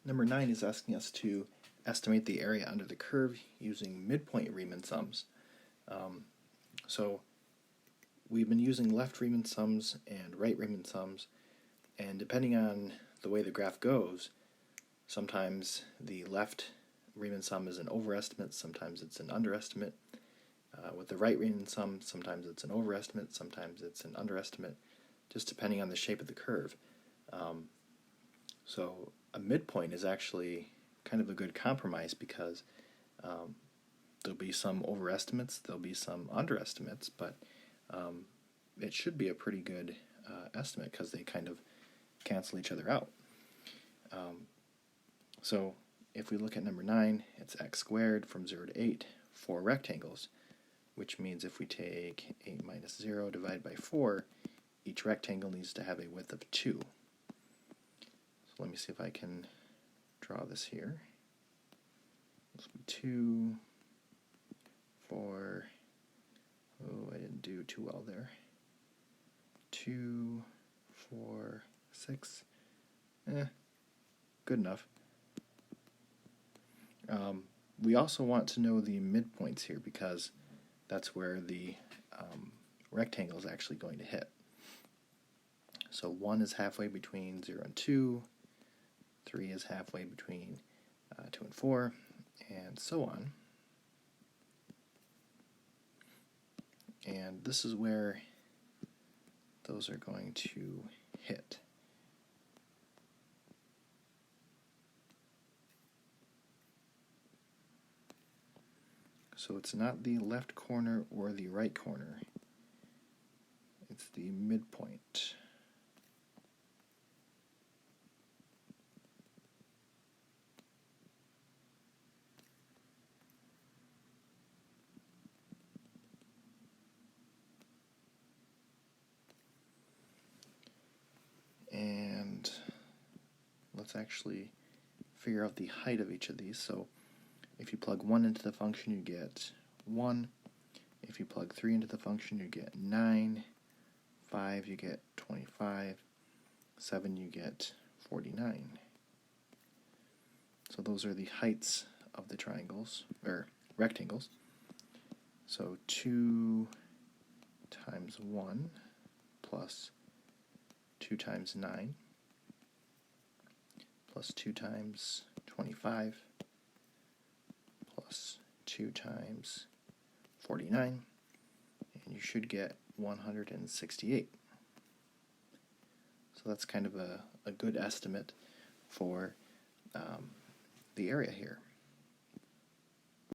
Number 9 is asking us to estimate the area under the curve using midpoint Riemann sums. So we've been using left Riemann sums and right Riemann sums, and depending on the way the graph goes, sometimes the left Riemann sum is an overestimate, sometimes it's an underestimate. With the right Riemann sum, sometimes it's an overestimate, sometimes it's an underestimate, just depending on the shape of the curve. So a midpoint is actually kind of a good compromise because there'll be some overestimates, there'll be some underestimates, but it should be a pretty good estimate because they kind of cancel each other out. So if we look at number 9, it's x squared from 0 to 8 for rectangles, which means if we take 8 minus 0 divided by 4, each rectangle needs to have a width of 2. So let me see if I can draw this here. This will be 2, 4, oh, I didn't do too well there. 2, 4, 6, good enough. We also want to know the midpoints here because that's where the rectangle is actually going to hit. So 1 is halfway between 0 and 2, 3 is halfway between 2 and 4, and so on. And this is where those are going to hit. So it's not the left corner or the right corner. It's the midpoint. And let's actually figure out the height of each of these. So if you plug 1 into the function, you get 1. If you plug 3 into the function, you get 9. 5, you get 25. 7, you get 49. So those are the heights of the triangles, or rectangles. So 2 times 1 plus 2 times 9 plus 2 times 25 plus 2 times 49, and you should get 168. So that's kind of a good estimate for the area here.